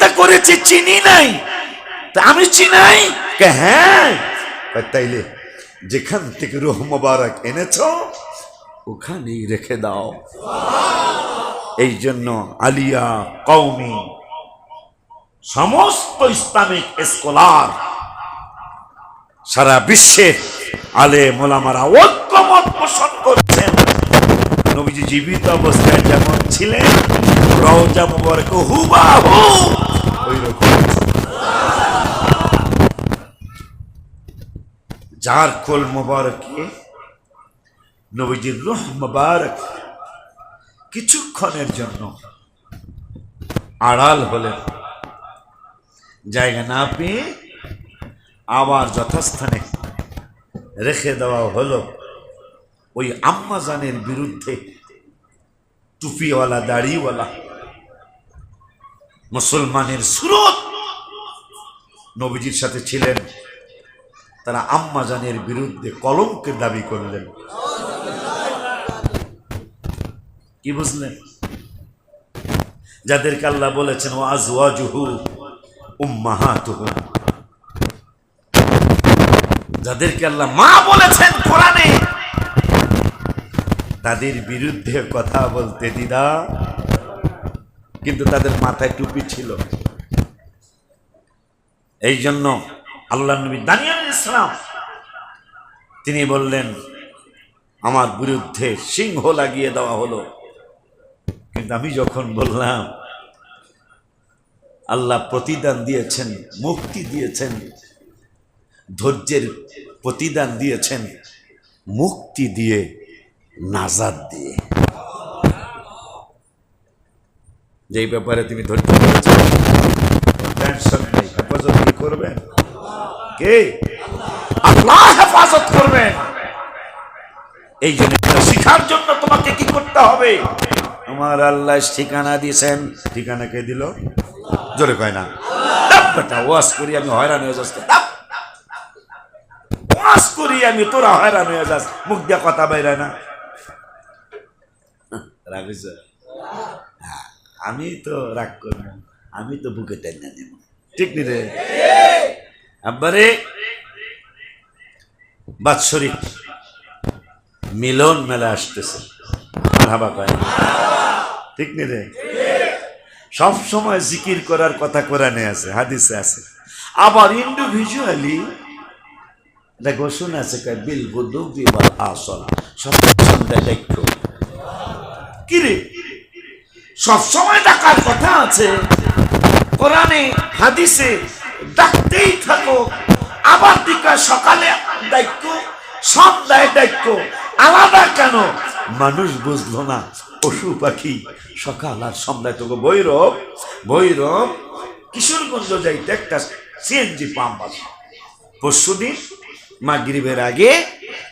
চিন্তা করেছি চিনি নাই, তা আমি চিনাই? হ্যাঁ। তাইলে যেখান থেকে রূহ মুবারক এনেছ ওখানেই রেখে দাও। এই জন্য আলিয়া কওমি সমস্ত ইসলামিক স্কলার সারা বিশ্বের আলেম ওলামারা ঐক্যমত পোষণ করছেন, নবীজি জীবিত অবস্থায় যেমন ছিলেন রওজা মুবারক হুবহু ওই রকম। যার কোল মুবারকে নবীজির রূহ মুবারক কিছুক্ষণের জন্য আড়াল হলেন, জায়গা না পেয়ে আবার যথাস্থানে রেখে দেওয়া হলো। ওই আম্মাজানের বিরুদ্ধে টুপিওয়ালা দাড়িওয়ালা মুসলমানের সুরত নবীজির সাথে ছিলেন, তারা আম্মাজানের বিরুদ্ধে কলঙ্কের দাবি করলেন। কি বুঝলেন? যাদেরকে আল্লাহ বলেছেন ওয়া আজওয়াজুহু উম্মাহাতুহুম, যাদেরকে আল্লাহ মা বলেছেন কোরআনে, তাদের বিরুদ্ধে কথা বলতে দ্বিধা, কিন্তু তাদের মাথায় টুপি ছিল। এই জন্য আল্লাহ নবী দানিয়েল ইসলাম তিনি বললেন আমার বিরুদ্ধে সিংহ লাগিয়ে দেওয়া হলো, কিন্তু আমি যখন বললাম আল্লাহ প্রতিদান দিয়েছেন, মুক্তি দিয়েছেন, ধৈর্যের প্রতিদান দিয়েছেন, মুক্তি দিয়ে, নাজাত দিয়ে। যেই ব্যাপারে তুমি ধৈর্য ধরেছেন, টেনশন নেই, হেফাজত কি করবেন? কে? আল্লাহ হেফাজত করবেন। এই জিনিসটা শিখার জন্য তোমাকে কি করতে হবে? আমার আল্লাহ ঠিকানা দিয়েছেন, ঠিকানা কে দিল? জোরে কয় না। বেটা ওয়াজ করি আমি হয়রান হয়ে যাচ্ছি, ওয়াজ করি আমি তোরা হয়রান হয়ে যাস, মুখ দিয়া কথা বাইরে না। রাখিস? আমি তো রাগ করব, আমি তো বুকে টেনে নেব, ঠিক নি রে? আব্বারে বাৎসরিক মিলন মেলা আসতেছে, মারহাবা কয়, ঠিক নি রে? সব সময় জিকির করার কথা কোরআনে আছে, হাদিসে আছে, আবার ইন্ডিভিজুয়ালি ঘোষণা আছে বিল গুদুবি ওয়াল আসল, সন্ধ্যা দেখো। কি রে, সব সময় ডাকার কথা আছে কোরআনে হাদিসে, ডাকতেই থাকো। আবার দিকা সকালে ডাক্য, সন্ধ্যায় ডাক্য, আলাদা কেন? মানুষ বুঝলো না, পশু পাখি সকাল আর সন্ধ্যায় তোকে ভৈরব ভৈরব কিশোরগঞ্জ যাইতে একটা সিএনজি পাম্প আছে। পরশুদিন মাগরিবের আগে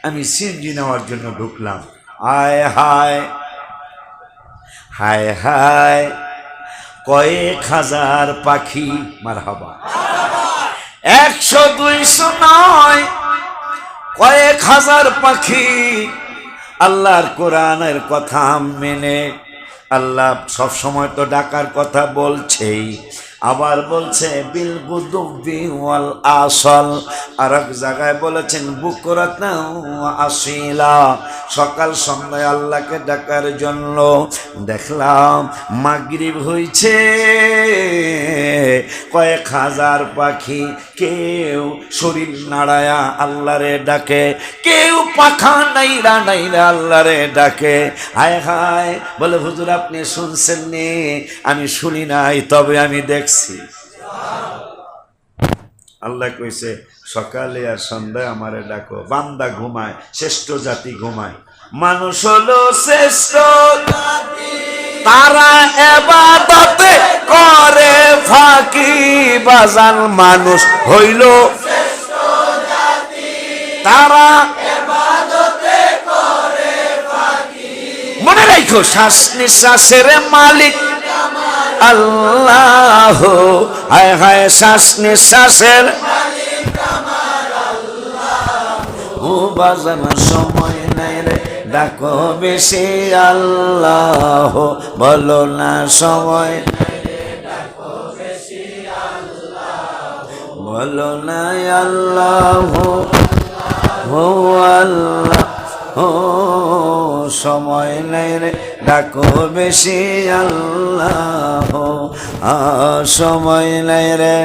আমি সিএনজি নেওয়ার জন্য ঢুকলাম, হায় হায় হায় হায়, কয়েক হাজার পাখি, মারহাবা, 100-200 নয়, কয়েক হাজার পাখি আল্লাহর কোরআনের কথা মেনে। আল্লাহ সব সময় তো ডাকার কথা বলছেই, আবার বলছে বিল গুদুবি ওয়াল আসল, আর এক জায়গায় বলেছেন বুকরাতান ওয়া আসিলা, সকাল সন্ধ্যায় আল্লাহকে ডাকার জন্য। দেখলাম মাগরিব হইছে, কয়েক হাজার পাখি কেউ শরীর নাড়ায়া আল্লাহরে ডাকে, কেউ পাখা নাইরা নাইরা আল্লাহরে ডাকে। হায় হায়, বলে হুজুর আপনি শুনছেন নি? আমি শুনি নাই, তবে আমি দেখছি। আল্লাহ কইছে সকালে আর সন্ধ্যায় আমারে ডাকো। বান্দা ঘুমায়, শ্রেষ্ঠ জাতি ঘুমায়, মানুষ হলো শ্রেষ্ঠ জাতি, তারা ইবাদতে করে ফাঁকি বাজান। মানুষ হইল শ্রেষ্ঠ জাতি, তারা ইবাদতে করে ফাঁকি। মনে রাখো শ্বাস নিঃশ্বাসের মালিক আল্লাহ, হায় হায় শ্বাস নিঃশ্বাসের মালিক আমার আল্লাহ। ও বাজানো সময় নাই রে, ডাকো বেশি আল্লাহ, বলো না সময় নাই রে, ডাকো বেশি বলো না আল্লাহ ও আল্লাহ ও সময় নেই রে ডাকো বেশি আল্লাহ সময় নেই রে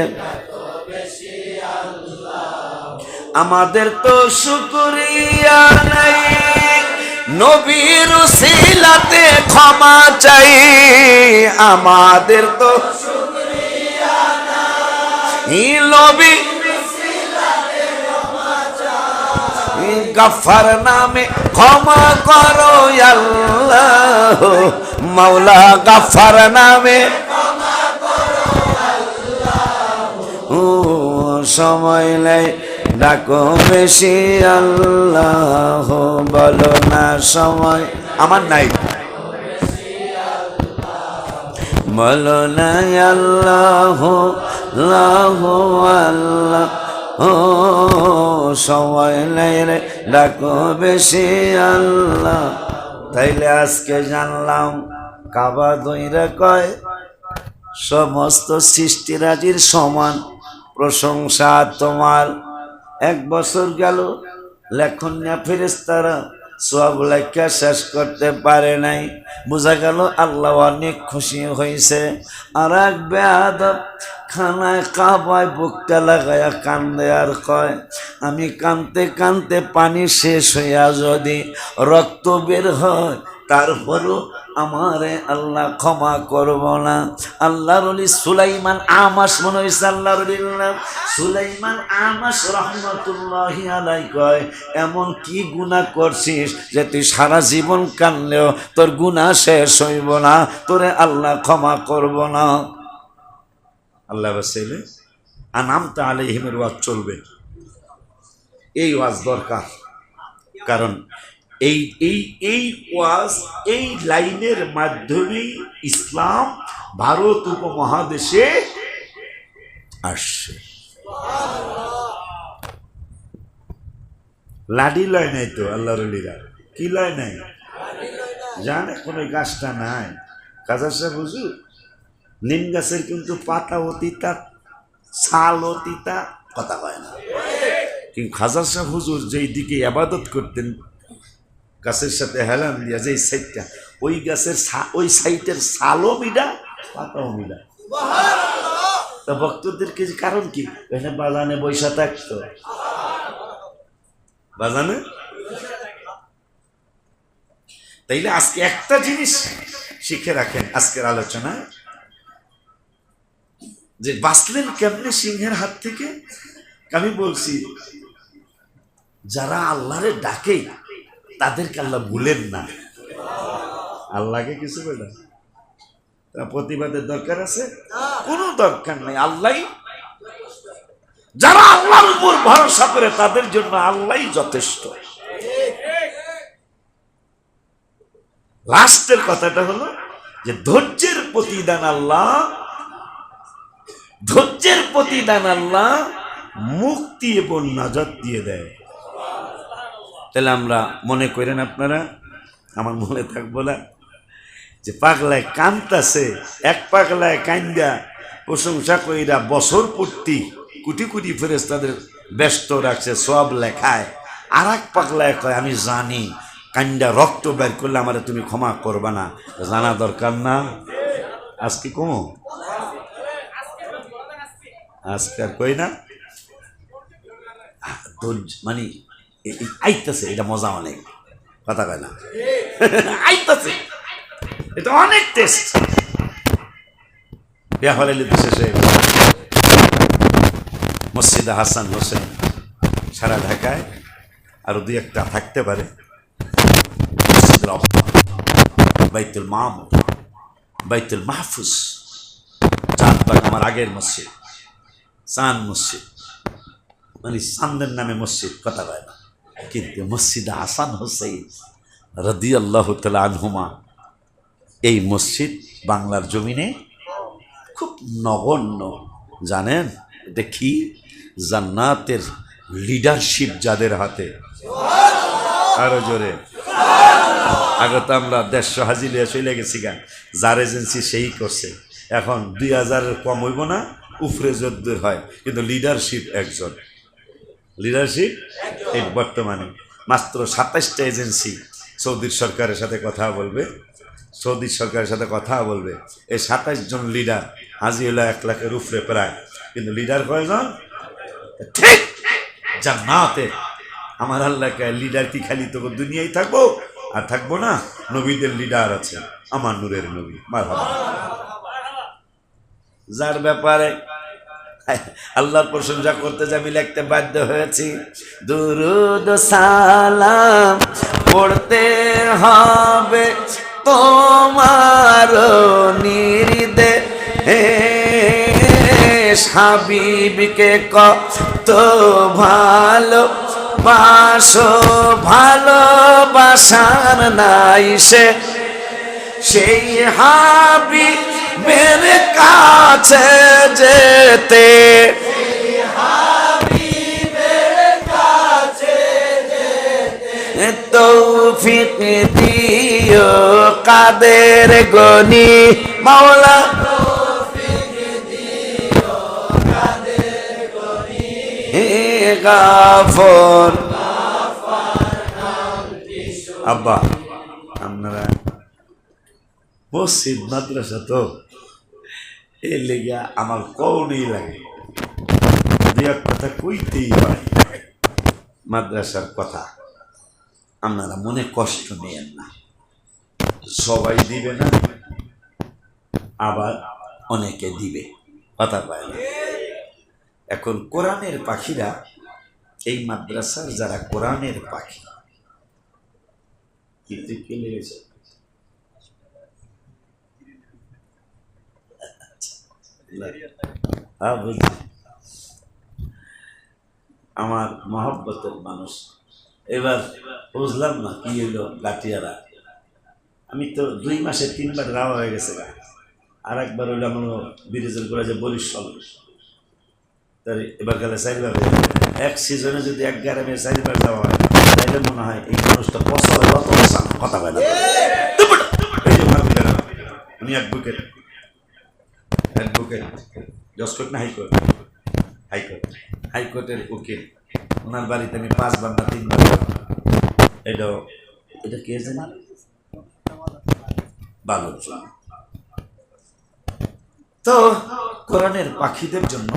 আমাদের তো শুকরিয়া নাই নবীর উসিলাতে ক্ষমা চাই আমাদের তো শুকরিয়া নাই নবী গফর নামে ক্ষমা করো আল্লাহ মাওলা গফর নামে ক্ষমা করো আল্লাহ সময় নেই ডাকো বেশি আল্লাহ বলো না সময় আমার নাই বলো না আল্লাহ আল্লাহ আল্লাহ ও সময় নেই রে ডাকো বেশি আল্লাহ তাইলে আজকে জানলাম কাবা দইরা কয় সমস্ত সৃষ্টিরাজির সমান প্রশংসা তোমার এক বছর গেল লেখন না ফেরেশতারা সওয়াব লেখা শেষ করতে পারে নাই বোঝা গেল আল্লাহ অনেক খুশি হয়েছে আর এক বেয়াদব খানায় কাবায় বুকটা লাগায়া কান্দে আর কয় আমি কানতে কানতে পানি শেষ হইয়া যদি রক্ত বের হয় তারপরও আমারে আল্লাহ ক্ষমা করব না আল্লাহর ওলি সুলাইমান আমাস মনে হয়েছে আল্লাহর ওলির নাম সুলাইমান আমাস রহমতুল্লাহি আলাইহি কয় এমন কি গুনাহ করছিস যে তুই সারা জীবন কানলেও তোর গুনাহ শেষ হইব না তোরে আল্লাহ ক্ষমা করব না আল্লাহ বাসাইলে আনামতা আলাইহিমের ওয়াজ চলবে এই ওয়াজ দরকার কারণ এই এই এই ওয়াজ এই লাইনের মাধ্যমে ইসলাম ভারত উপমহাদেশে আসছে লাডি লয় নাই তো আল্লাহর ওলিরা কি লয় নাই জান এখন ওই গাছটা নাই কাজা সাহেব হুজুর নিম গাছের কিন্তু পাতা অতিতা ছাল অতিতা কথা হয় না কিন্তু খাজা সাহেব হুজুর যেই দিকে আবাদত করতেন গাছের সাথে হেলান দিয়া যে সাইডটা ওই গাছের ওই সাইডের ছালও মিডা পাতাও মিডা তা ভক্তদেরকে কারণ কি এখানে বাজানে বৈশা থাকতো বাজানে তাইলে আজকে একটা জিনিস শিখে রাখেন আজকের আলোচনায় যে বাঁচলেন কেমনে সিংহের হাত থেকে আমি বলছি যারা আল্লাহরে ডাকে তাদেরকে আল্লাহ ভুলেন না আল্লাহকে কিছু বলে প্রতিবাদের দরকার আছে কোনো দরকার নাই আল্লাহ যারা আল্লাহর উপর ভরসা করে তাদের জন্য আল্লাহই যথেষ্ট লাস্টের কথাটা হলো যে ধৈর্যের প্রতিদান আল্লাহ মুক্তি এবং নাজাত দিয়ে দেয় তাহলে আমরা মনে করেন আপনারা আমার মনে থাকবো না যে পাগলায় কান্তাছে এক পাগলায় কান্দা প্রশংসা কইরা বছর পূর্তি কোটি কোটি ফেরেশতাদের ব্যস্ত রাখছে সব লেখায় আর এক পাগলায় কয় আমি জানি কান্দা রক্ত বের করলে আমার তুমি ক্ষমা করবা না জানা দরকার না আজকে কমো আজকে আর কই না মানে আইতাছে এটা মজা অনেক কথা কয় না আইতাছে এটা অনেক টেস্ট বিয়া হলে শেষে মসজিদে হাসান হোসেন সারা ঢাকায় আরো দুই একটা থাকতে পারে বাইতুল মামুর বাইতুল মাহফুজ চাঁদবাগ আমার আগের মসজিদ চাঁদ মসজিদ মানে চাঁদের নামে মসজিদ কথা কয় না কিন্তু মসজিদে হাসান হোসেন রাদিয়াল্লাহু তাআলা আনহুমা এই মসজিদ বাংলার জমিনে খুব নগণ্য জানেন এটা কি জান্নাতের লিডারশিপ যাদের হাতে আরো জোরে আগে তো আমরা 150 হাজির চলে গেছি গান যার এজেন্সি সেই করছে এখন 2000 কম হইব না, উপরে যদ্দূর হয়, কিন্তু লিডারশিপ একজন। লিডারশিপ এই বর্তমানে মাত্র 27টা এজেন্সি সৌদি সরকারের সাথে কথা বলবে, সৌদি সরকারের সাথে কথা বলবে। এই 27 জন লিডার, হাজি হলো 1 লাখের উপরে প্রায়, কিন্তু লিডার কয়জন? ঠিক জান্নাতে আমার আল্লাহকে লিডার কি খালি তো দুনিয়ায় থাকবো আর থাকবো না? নবীদের লিডার আছে, আমার নূরের নবী মারহাবা, যার ব্যাপারে আল্লাহর প্রশংসা করতে যে আমি লিখতে বাধ্য হয়েছি। দুরুদ সালাম পড়তে হবে তোমার নির্দেশ, হাবিবকে কত ভালো বাসো, ভালোবাসার নাই সে, সেই হাবিবের কাছে যেতে, তৌফিক দিও কাদের গনি মাওলা, গাফর। আব্বা আপনারা মসজিদ মাদ্রাসা তো এই লেগা আমার কওনেই লাগে, দু এক কথা কইতেই হয় মাদ্রাসার কথা। আপনারা মনে কষ্ট নেন না, সবাই দিবে না, আবার অনেকে দিবে, কথা পায় না। এখন কোরআনের পাখিরা, এই মাদ্রাসার যারা কোরআনের পাখি, কে লেগেছে? আমার মহব্বতের মানুষ। এবার বুঝলাম না কি হইল গাটিয়ারা, আমি তো 2 মাসে 3 বার রাওয়া হয়ে গেছে, আর একবার হইলো আমার ব্রিজের করে যে বরিশাল, তাই এবার গেলে 4 বার। এক সিজনে যদি 1 গ্রামে 4 বার যাওয়া হয়, তাইলে মনে হয় এই মানুষটা পছন্দ কথা পায় না। উনি অ্যাডভোকেট জজ কোর্ট না হাইকোর্ট, হাইকোর্টের উকিল। ওনার বাড়িতে আমি 5 বার না 3 বার। এটা কে জানি বালুচন। তো কোরআনের পাখিদের জন্য